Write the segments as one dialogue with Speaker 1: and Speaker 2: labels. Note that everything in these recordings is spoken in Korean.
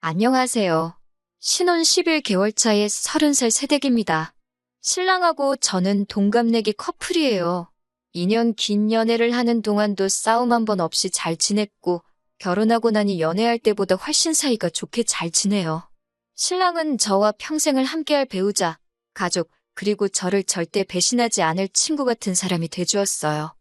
Speaker 1: 안녕하세요. 신혼 11개월 차의 30살 새댁입니다. 신랑하고 저는 동갑내기 커플이에요. 2년 긴 연애를 하는 동안도 싸움 한 번 없이 잘 지냈고 결혼하고 나니 연애할 때보다 훨씬 사이가 좋게 잘 지내요. 신랑은 저와 평생을 함께할 배우자, 가족, 그리고 저를 절대 배신하지 않을 친구 같은 사람이 돼주었어요.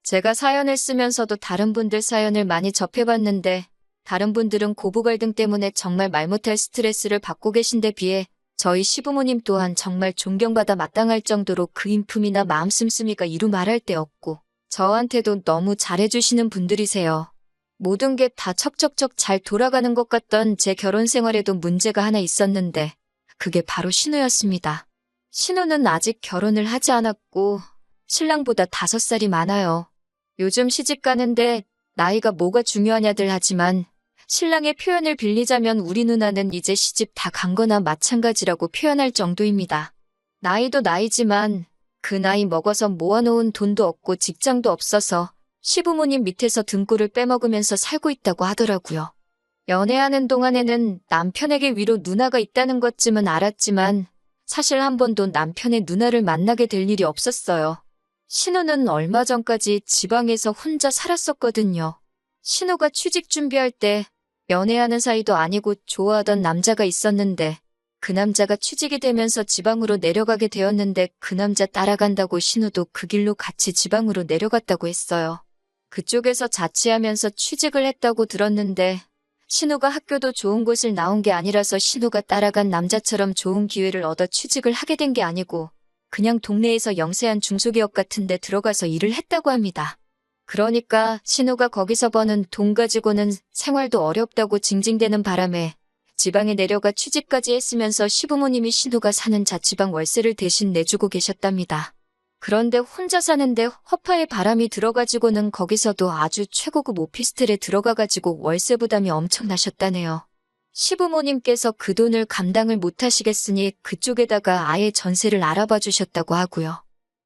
Speaker 1: 제가 사연을 쓰면서도 다른 분들 사연을 많이 접해봤는데 다른 분들은 고부 갈등 때문에 정말 말 못할 스트레스를 받고 계신데 비해 저희 시부모님 또한 정말 존경받아 마땅할 정도로 그 인품이나 마음 씀씀이가 이루 말할 데 없고 저한테도 너무 잘해주시는 분들이세요. 모든 게 다 척척척 잘 돌아가는 것 같던 제 결혼 생활에도 문제가 하나 있었는데 그게 바로 신우였습니다. 신우는 아직 결혼을 하지 않았고 신랑보다 5살이 많아요. 요즘 시집 가는데 나이가 뭐가 중요하냐들 하지만 신랑의 표현을 빌리자면 우리 누나는 이제 시집 다 간 거나 마찬가지라고 표현할 정도입니다. 나이도 나이지만 그 나이 먹어서 모아놓은 돈도 없고 직장도 없어서 시부모님 밑에서 등골을 빼먹으면서 살고 있다고 하더라고요. 연애하는 동안에는 남편에게 위로 누나가 있다는 것쯤은 알았지만 사실 한 번도 남편의 누나를 만나게 될 일이 없었어요. 신우는 얼마 전까지 지방에서 혼자 살았었거든요. 신우가 취직 준비할 때 연애하는 사이도 아니고 좋아하던 남자가 있었는데 그 남자가 취직이 되면서 지방으로 내려가게 되었는데 그 남자 따라간다고 신우도 그 길로 같이 지방으로 내려갔다고 했어요. 그쪽에서 자취하면서 취직을 했다고 들었는데 신우가 학교도 좋은 곳을 나온 게 아니라서 신우가 따라간 남자처럼 좋은 기회를 얻어 취직을 하게 된 게 아니고 그냥 동네에서 영세한 중소기업 같은 데 들어가서 일을 했다고 합니다. 그러니까 신우가 거기서 버는 돈 가지고는 생활도 어렵다고 징징대는 바람에 지방에 내려가 취직까지 했으면서 시부모님이 신우가 사는 자취방 월세를 대신 내주고 계셨답니다. 그런데 혼자 사는데 허파에 바람이 들어가지고는 거기서도 아주 최고급 오피스텔에 들어가가지고 월세 부담이 엄청나셨다네요. 시부모님께서 그 돈을 감당을 못하시겠으니 그쪽에다가 아예 전세를 알아봐 주셨다고 하고요.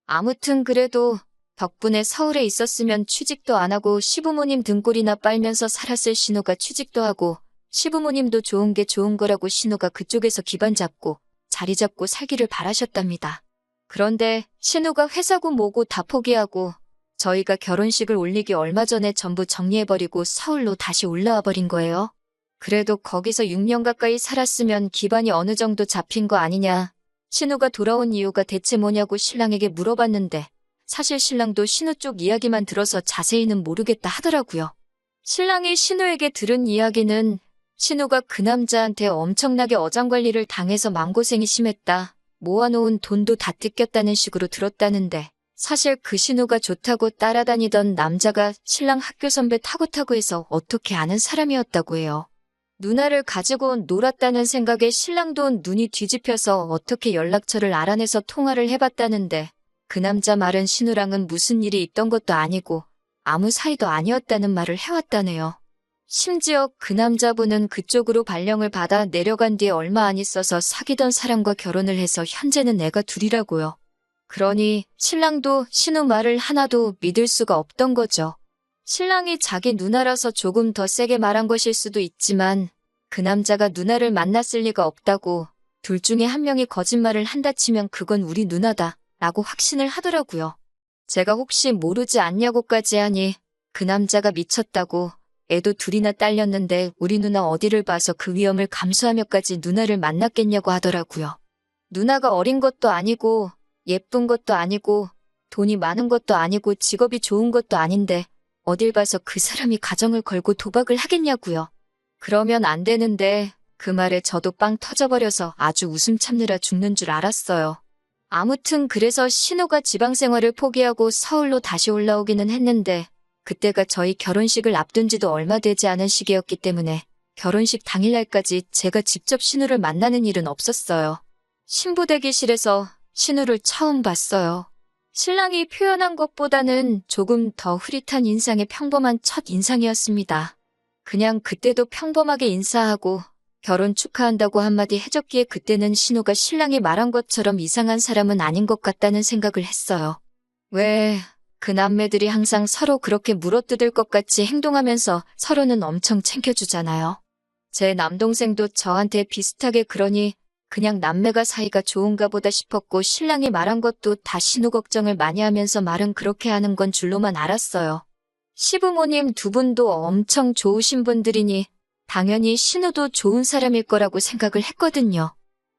Speaker 1: 아무튼 그래도 덕분에 서울에 있었으면 취직도 안 하고 시부모님 등골이나 빨면서 살았을 신우가 취직도 하고 시부모님도 좋은 게 좋은 거라고 신우가 그쪽에서 기반 잡고 자리 잡고 살기를 바라셨답니다. 그런데 신우가 회사고 뭐고 다 포기하고 저희가 결혼식을 올리기 얼마 전에 전부 정리해버리고 서울로 다시 올라와 버린 거예요. 그래도 거기서 6년 가까이 살았으면 기반이 어느 정도 잡힌 거 아니냐. 신우가 돌아온 이유가 대체 뭐냐고 신랑에게 물어봤는데 사실 신랑도 신우 쪽 이야기만 들어서 자세히는 모르겠다 하더라고요. 신랑이 신우에게 들은 이야기는 신우가 그 남자한테 엄청나게 어장관리를 당해서 마음고생이 심했다. 모아놓은 돈도 다 뜯겼다는 식으로 들었다는데 사실 그 신우가 좋다고 따라다니던 남자가 신랑 학교 선배 타고 해서 어떻게 아는 사람이었다고 해요. 누나를 가지고 놀았다는 생각에 신랑도 눈이 뒤집혀서 어떻게 연락처를 알아내서 통화를 해봤다는데 그 남자 말은 신우랑은 무슨 일이 있던 것도 아니고 아무 사이도 아니었다는 말을 해왔다네요. 심지어 그 남자분은 그쪽으로 발령을 받아 내려간 뒤에 얼마 안 있어서 사귀던 사람과 결혼을 해서 현재는 애가 둘이라고요. 그러니 신랑도 신우 말을 하나도 믿을 수가 없던 거죠. 신랑이 자기 누나라서 조금 더 세게 말한 것일 수도 있지만 그 남자가 누나를 만났을 리가 없다고 둘 중에 한 명이 거짓말을 한다 치면 그건 우리 누나다 라고 확신을 하더라고요. 제가 혹시 모르지 않냐고까지 하니 그 남자가 미쳤다고 애도 둘이나 딸렸는데 우리 누나 어디를 봐서 그 위험을 감수하며까지 누나를 만났겠냐고 하더라고요. 누나가 어린 것도 아니고 예쁜 것도 아니고 돈이 많은 것도 아니고 직업이 좋은 것도 아닌데 어딜 봐서 그 사람이 가정을 걸고 도박을 하겠냐고요. 그러면 안 되는데 그 말에 저도 빵 터져버려서 아주 웃음 참느라 죽는 줄 알았어요. 아무튼 그래서 신우가 지방 생활을 포기하고 서울로 다시 올라오기는 했는데 그때가 저희 결혼식을 앞둔 지도 얼마 되지 않은 시기였기 때문에 결혼식 당일날까지 제가 직접 신우를 만나는 일은 없었어요. 신부 대기실에서 신우를 처음 봤어요. 신랑이 표현한 것보다는 조금 더 흐릿한 인상의 평범한 첫 인상이었습니다. 그냥 그때도 평범하게 인사하고 결혼 축하한다고 한마디 해줬기에 그때는 신우가 신랑이 말한 것처럼 이상한 사람은 아닌 것 같다는 생각을 했어요. 왜 그 남매들이 항상 서로 그렇게 물어뜯을 것 같이 행동하면서 서로는 엄청 챙겨주잖아요. 제 남동생도 저한테 비슷하게 그러니 그냥 남매가 사이가 좋은가 보다 싶었고 신랑이 말한 것도 다 신우 걱정을 많이 하면서 말은 그렇게 하는 건 줄로만 알았어요. 시부모님 두 분도 엄청 좋으신 분들이니 당연히 신우도 좋은 사람일 거라고 생각을 했거든요.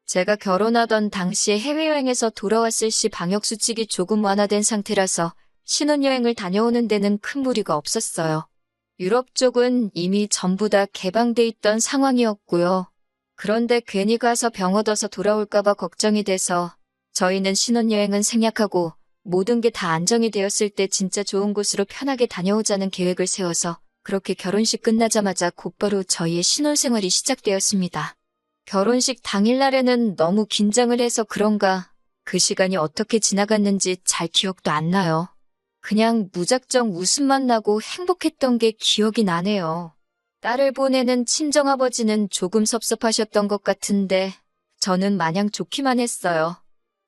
Speaker 1: 제가 결혼하던 당시에 해외여행에서 돌아왔을 시 방역수칙이 조금 완화된 상태라서 신혼여행을 다녀오는 데는 큰 무리가 없었어요. 유럽 쪽은 이미 전부 다 개방돼 있던 상황이었고요. 그런데 괜히 가서 병 얻어서 돌아올까봐 걱정이 돼서 저희는 신혼여행은 생략하고 모든 게 다 안정이 되었을 때 진짜 좋은 곳으로 편하게 다녀오자는 계획을 세워서 그렇게 결혼식 끝나자마자 곧바로 저희의 신혼생활이 시작되었습니다. 결혼식 당일날에는 너무 긴장을 해서 그런가 그 시간이 어떻게 지나갔는지 잘 기억도 안 나요. 그냥 무작정 웃음만 나고 행복했던 게 기억이 나네요. 딸을 보내는 친정아버지는 조금 섭섭하셨던 것 같은데 저는 마냥 좋기만 했어요.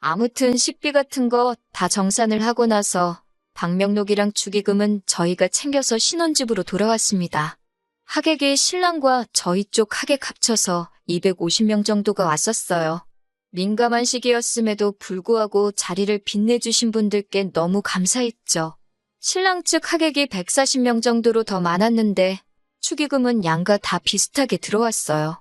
Speaker 1: 아무튼 식비 같은 거 다 정산을 하고 나서 방명록이랑 축의금은 저희가 챙겨서 신혼집으로 돌아왔습니다. 하객이 신랑과 저희 쪽 하객 합쳐서 250명 정도가 왔었어요. 민감한 시기였음에도 불구하고 자리를 빛내주신 분들께 너무 감사했죠. 신랑 측 하객이 140명 정도로 더 많았는데 축의금은 양가 다 비슷하게 들어왔어요.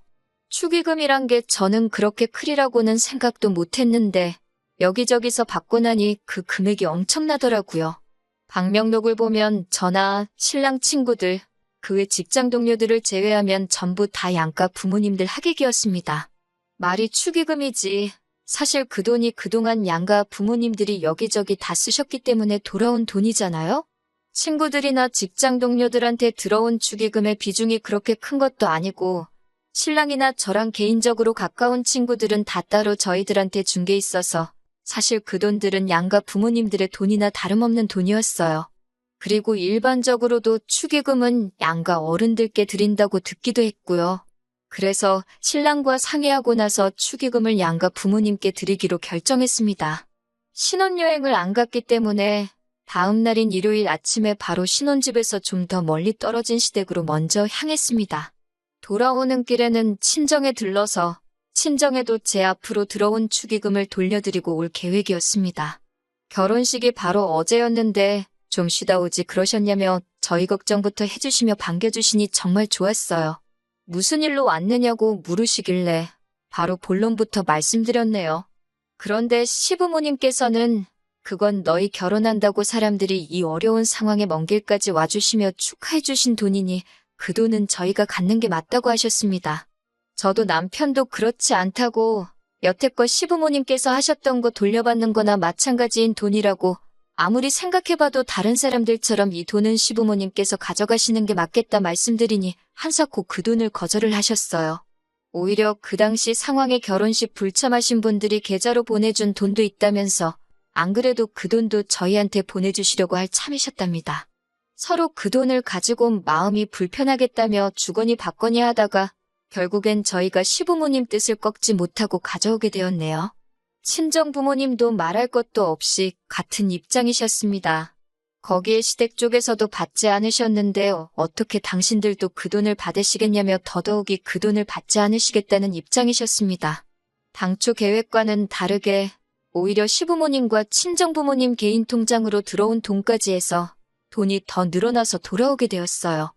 Speaker 1: 축의금이란 게 저는 그렇게 크리라고는 생각도 못했는데 여기저기서 받고 나니 그 금액이 엄청나더라고요. 방명록을 보면 저나 신랑 친구들, 그 외 직장 동료들을 제외하면 전부 다 양가 부모님들 하객이었습니다. 말이 축의금이지. 사실 그 돈이 그동안 양가 부모님들이 여기저기 다 쓰셨기 때문에 돌아온 돈이잖아요? 친구들이나 직장 동료들한테 들어온 축의금의 비중이 그렇게 큰 것도 아니고 신랑이나 저랑 개인적으로 가까운 친구들은 다 따로 저희들한테 준 게 있어서 사실 그 돈들은 양가 부모님들의 돈이나 다름없는 돈이었어요. 그리고 일반적으로도 축의금은 양가 어른들께 드린다고 듣기도 했고요. 그래서 신랑과 상의하고 나서 축의금을 양가 부모님께 드리기로 결정했습니다. 신혼여행을 안 갔기 때문에 다음 날인 일요일 아침에 바로 신혼집에서 좀 더 멀리 떨어진 시댁으로 먼저 향했습니다. 돌아오는 길에는 친정에 들러서 친정에도 제 앞으로 들어온 축의금을 돌려드리고 올 계획이었습니다. 결혼식이 바로 어제였는데 좀 쉬다 오지 그러셨냐며 저희 걱정부터 해주시며 반겨주시니 정말 좋았어요. 무슨 일로 왔느냐고 물으시길래 바로 본론부터 말씀드렸네요. 그런데 시부모님께서는 그건 너희 결혼한다고 사람들이 이 어려운 상황에 먼 길까지 와주시며 축하해주신 돈이니 그 돈은 저희가 갖는 게 맞다고 하셨습니다. 저도 남편도 그렇지 않다고 여태껏 시부모님께서 하셨던 거 돌려받는 거나 마찬가지인 돈이라고 아무리 생각해봐도 다른 사람들처럼 이 돈은 시부모님께서 가져가시는 게 맞겠다 말씀드리니 한사코 그 돈을 거절을 하셨어요. 오히려 그 당시 상황에 결혼식 불참하신 분들이 계좌로 보내준 돈도 있다면서 안 그래도 그 돈도 저희한테 보내주시려고 할 참이셨답니다. 서로 그 돈을 가지고 마음이 불편하겠다며 주거니 받거니 하다가 결국엔 저희가 시부모님 뜻을 꺾지 못하고 가져오게 되었네요. 친정 부모님도 말할 것도 없이 같은 입장이셨습니다. 거기에 시댁 쪽에서도 받지 않으셨는데 어떻게 당신들도 그 돈을 받으시겠냐며 더더욱이 그 돈을 받지 않으시겠다는 입장이셨습니다. 당초 계획과는 다르게 오히려 시부모님과 친정부모님 개인 통장으로 들어온 돈까지 해서 돈이 더 늘어나서 돌아오게 되었어요.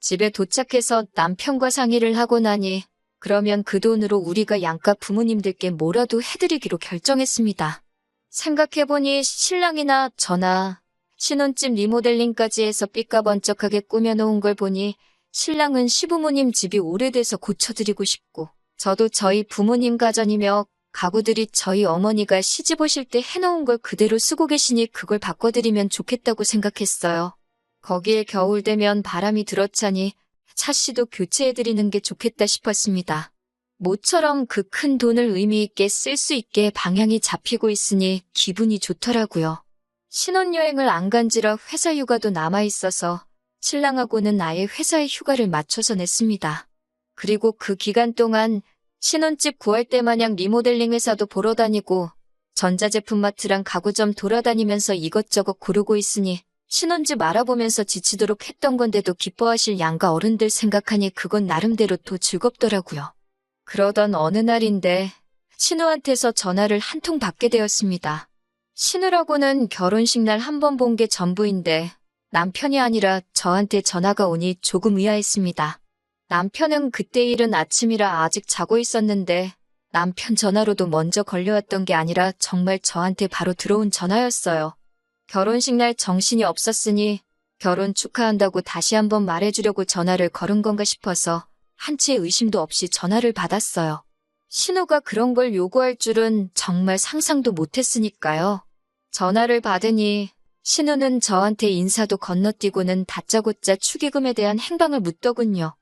Speaker 1: 집에 도착해서 남편과 상의를 하고 나니 그러면 그 돈으로 우리가 양가 부모님들께 뭐라도 해드리기로 결정했습니다. 생각해보니 신랑이나 저나 신혼집 리모델링까지 해서 삐까번쩍하게 꾸며놓은 걸 보니 신랑은 시부모님 집이 오래돼서 고쳐드리고 싶고 저도 저희 부모님 가전이며 가구들이 저희 어머니가 시집 오실 때 해놓은 걸 그대로 쓰고 계시니 그걸 바꿔드리면 좋겠다고 생각했어요. 거기에 겨울 되면 바람이 들어차니 차씨도 교체해드리는 게 좋겠다 싶었습니다. 모처럼 그 큰 돈을 의미 있게 쓸 수 있게 방향이 잡히고 있으니 기분이 좋더라고요. 신혼여행을 안 간지라 회사 휴가도 남아있어서 신랑하고는 아예 회사의 휴가를 맞춰서 냈습니다. 그리고 그 기간 동안 신혼집 구할 때 마냥 리모델링 회사도 보러 다니고 전자제품 마트랑 가구점 돌아다니면서 이것저것 고르고 있으니 신혼집 알아보면서 지치도록 했던 건데도 기뻐하실 양가 어른들 생각하니 그건 나름대로 또 즐겁더라고요. 그러던 어느 날인데 신우한테서 전화를 한 통 받게 되었습니다. 신우라고는 결혼식 날 한 번 본 게 전부인데 남편이 아니라 저한테 전화가 오니 조금 의아했습니다. 남편은 그때 이른 아침이라 아직 자고 있었는데 남편 전화로도 먼저 걸려왔던 게 아니라 정말 저한테 바로 들어온 전화였어요. 결혼식 날 정신이 없었으니 결혼 축하한다고 다시 한번 말해주려고 전화를 걸은 건가 싶어서 한치의 의심도 없이 전화를 받았어요. 신우가 그런 걸 요구할 줄은 정말 상상도 못했으니까요. 전화를 받으니 신우는 저한테 인사도 건너뛰고는 다짜고짜 축의금에 대한 행방을 묻더군요.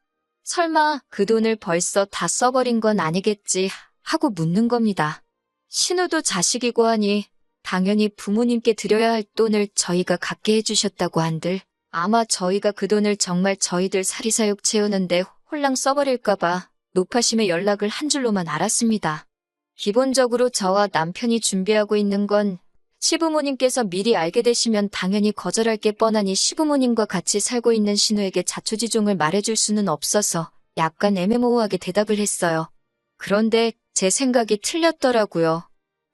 Speaker 1: 설마 그 돈을 벌써 다 써버린 건 아니겠지 하고 묻는 겁니다. 신우도 자식이고 하니 당연히 부모님께 드려야 할 돈을 저희가 갖게 해주셨다고 한들 아마 저희가 그 돈을 정말 저희들 사리사욕 채우는데 홀랑 써버릴까봐 노파심에 연락을 한 줄로만 알았습니다. 기본적으로 저와 남편이 준비하고 있는 건 시부모님께서 미리 알게 되시면 당연히 거절할 게 뻔하니 시부모님과 같이 살고 있는 신우에게 자초지종을 말해줄 수는 없어서 약간 애매모호하게 대답을 했어요. 그런데 제 생각이 틀렸더라고요.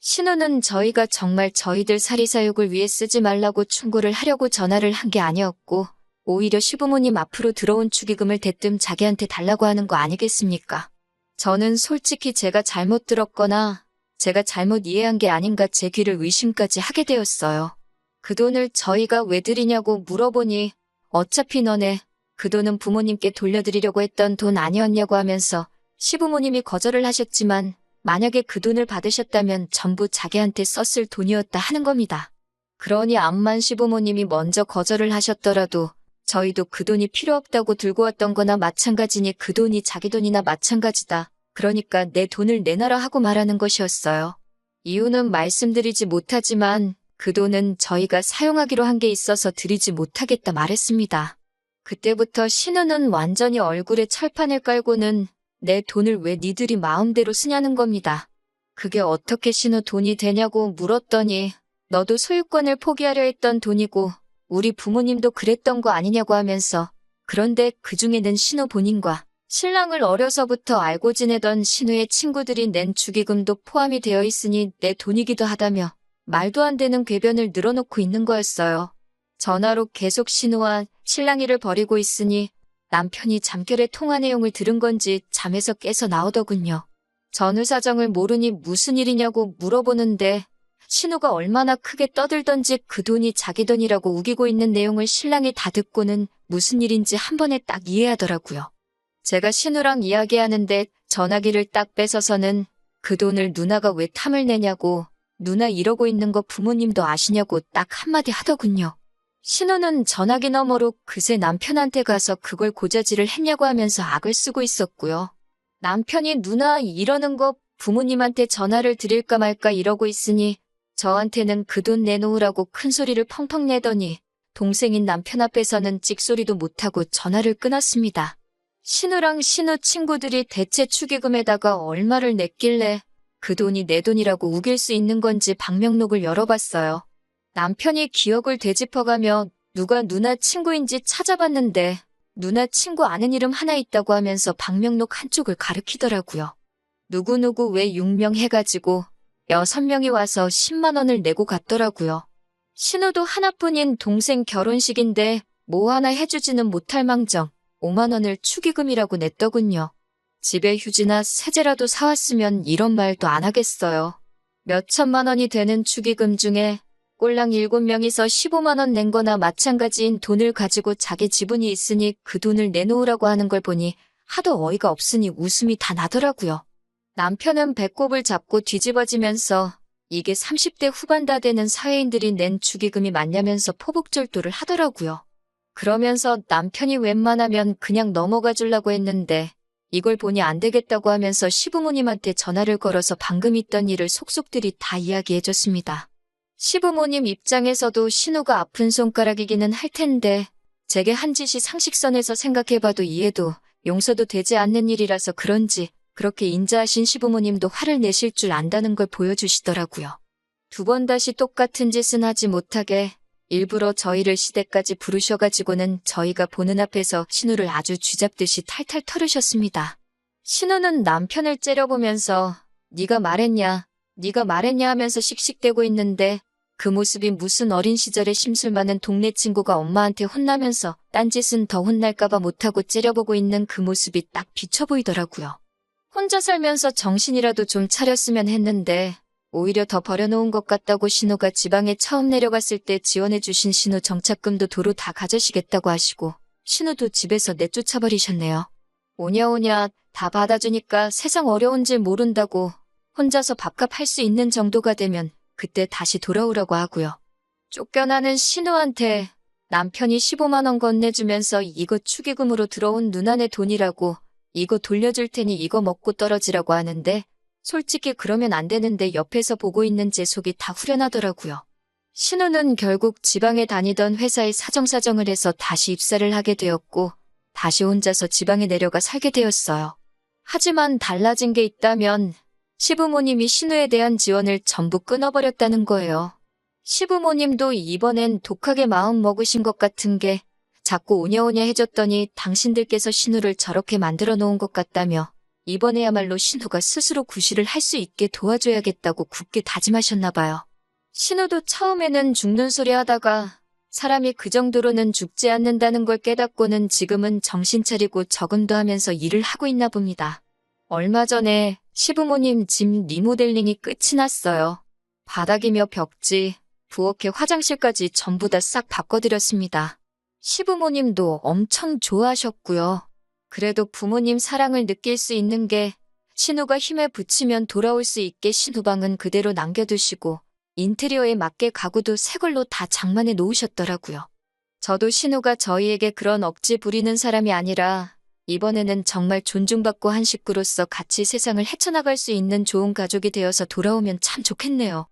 Speaker 1: 신우는 저희가 정말 저희들 사리사욕을 위해 쓰지 말라고 충고를 하려고 전화를 한 게 아니었고 오히려 시부모님 앞으로 들어온 축의금을 대뜸 자기한테 달라고 하는 거 아니겠습니까? 저는 솔직히 제가 잘못 들었거나 제가 잘못 이해한 게 아닌가 제 귀를 의심까지 하게 되었어요. 그 돈을 저희가 왜 드리냐고 물어보니 어차피 너네 그 돈은 부모님께 돌려드리려고 했던 돈 아니었냐고 하면서 시부모님이 거절을 하셨지만 만약에 그 돈을 받으셨다면 전부 자기한테 썼을 돈이었다 하는 겁니다. 그러니 암만 시부모님이 먼저 거절을 하셨더라도 저희도 그 돈이 필요 없다고 들고 왔던 거나 마찬가지니 그 돈이 자기 돈이나 마찬가지다. 그러니까 내 돈을 내놔라 하고 말하는 것이었어요. 이유는 말씀드리지 못하지만 그 돈은 저희가 사용하기로 한 게 있어서 드리지 못하겠다 말했습니다. 그때부터 신우는 완전히 얼굴에 철판을 깔고는 내 돈을 왜 니들이 마음대로 쓰냐는 겁니다. 그게 어떻게 신우 돈이 되냐고 물었더니 너도 소유권을 포기하려 했던 돈이고 우리 부모님도 그랬던 거 아니냐고 하면서 그런데 그 중에는 신우 본인과 신랑을 어려서부터 알고 지내던 신우의 친구들이 낸 축의금도 포함이 되어 있으니 내 돈이기도 하다며 말도 안 되는 궤변을 늘어놓고 있는 거였어요. 전화로 계속 신우와 신랑이를 벌이고 있으니 남편이 잠결에 통화 내용을 들은 건지 잠에서 깨서 나오더군요. 전후 사정을 모르니 무슨 일이냐고 물어보는데 신우가 얼마나 크게 떠들던지 그 돈이 자기 돈이라고 우기고 있는 내용을 신랑이 다 듣고는 무슨 일인지 한 번에 딱 이해하더라고요. 제가 신우랑 이야기하는데 전화기를 딱 뺏어서는 그 돈을 누나가 왜 탐을 내냐고 누나 이러고 있는 거 부모님도 아시냐고 딱 한마디 하더군요. 신우는 전화기 너머로 그새 남편한테 가서 그걸 고자질을 했냐고 하면서 악을 쓰고 있었고요. 남편이 누나 이러는 거 부모님한테 전화를 드릴까 말까 이러고 있으니 저한테는 그 돈 내놓으라고 큰 소리를 펑펑 내더니 동생인 남편 앞에서는 찍소리도 못하고 전화를 끊었습니다. 신우랑 신우 친구들이 대체 축의금에다가 얼마를 냈길래 그 돈이 내 돈이라고 우길 수 있는 건지 방명록을 열어봤어요. 남편이 기억을 되짚어가며 누가 누나 친구인지 찾아봤는데 누나 친구 아는 이름 하나 있다고 하면서 방명록 한쪽을 가리키더라고요. 누구누구 왜 6명 해가지고 6명이 와서 10만 원을 내고 갔더라고요. 신우도 하나뿐인 동생 결혼식인데 뭐 하나 해주지는 못할 망정 5만 원을 축의금이라고 냈더군요. 집에 휴지나 세제라도 사왔으면 이런 말도 안 하겠어요. 몇 천만 원이 되는 축의금 중에 꼴랑 7명이서 15만 원 낸 거나 마찬가지인 돈을 가지고 자기 지분이 있으니 그 돈을 내놓으라고 하는 걸 보니 하도 어이가 없으니 웃음이 다 나더라고요. 남편은 배꼽을 잡고 뒤집어지면서 이게 30대 후반 다 되는 사회인들이 낸 축의금이 맞냐면서 포복절도를 하더라고요. 그러면서 남편이 웬만하면 그냥 넘어가 주려고 했는데 이걸 보니 안 되겠다고 하면서 시부모님한테 전화를 걸어서 방금 있던 일을 속속들이 다 이야기해줬습니다. 시부모님 입장에서도 신우가 아픈 손가락이기는 할 텐데 제게 한 짓이 상식선에서 생각해봐도 이해도 용서도 되지 않는 일이라서 그런지 그렇게 인자하신 시부모님도 화를 내실 줄 안다는 걸 보여주시더라고요. 두 번 다시 똑같은 짓은 하지 못하게 일부러 저희를 시댁까지 부르셔가지고는 저희가 보는 앞에서 신우를 아주 쥐잡듯이 탈탈 털으셨습니다. 신우는 남편을 째려보면서 네가 말했냐 하면서 씩씩대고 있는데 그 모습이 무슨 어린 시절에 심술 많은 동네 친구가 엄마한테 혼나면서 딴짓은 더 혼날까봐 못하고 째려보고 있는 그 모습이 딱 비쳐 보이더라고요. 혼자 살면서 정신이라도 좀 차렸으면 했는데 오히려 더 버려놓은 것 같다고 신우가 지방에 처음 내려갔을 때 지원해주신 신우 정착금도 도로 다 가져시겠다고 하시고 신우도 집에서 내쫓아버리셨네요. 오냐오냐 다 받아주니까 세상 어려운 줄 모른다고 혼자서 밥값 할 수 있는 정도가 되면 그때 다시 돌아오라고 하고요. 쫓겨나는 신우한테 남편이 15만 원 건네주면서 이거 축의금으로 들어온 누나네 돈이라고 이거 돌려줄 테니 이거 먹고 떨어지라고 하는데 솔직히 그러면 안 되는데 옆에서 보고 있는 제 속이 다 후련하더라고요. 신우는 결국 지방에 다니던 회사에 사정사정을 해서 다시 입사를 하게 되었고 다시 혼자서 지방에 내려가 살게 되었어요. 하지만 달라진 게 있다면 시부모님이 신우에 대한 지원을 전부 끊어버렸다는 거예요. 시부모님도 이번엔 독하게 마음 먹으신 것 같은 게 자꾸 오냐오냐 해줬더니 당신들께서 신우를 저렇게 만들어 놓은 것 같다며 이번에야말로 신우가 스스로 구실을 할 수 있게 도와줘야겠다고 굳게 다짐하셨나 봐요. 신우도 처음에는 죽는 소리 하다가 사람이 그 정도로는 죽지 않는다는 걸 깨닫고는 지금은 정신 차리고 저금도 하면서 일을 하고 있나 봅니다. 얼마 전에 시부모님 집 리모델링이 끝이 났어요. 바닥이며 벽지, 부엌에 화장실까지 전부 다 싹 바꿔드렸습니다. 시부모님도 엄청 좋아하셨고요. 그래도 부모님 사랑을 느낄 수 있는 게 신우가 힘에 부치면 돌아올 수 있게 신우방은 그대로 남겨두시고 인테리어에 맞게 가구도 새 걸로 다 장만해 놓으셨더라고요. 저도 신우가 저희에게 그런 억지 부리는 사람이 아니라 이번에는 정말 존중받고 한 식구로서 같이 세상을 헤쳐나갈 수 있는 좋은 가족이 되어서 돌아오면 참 좋겠네요.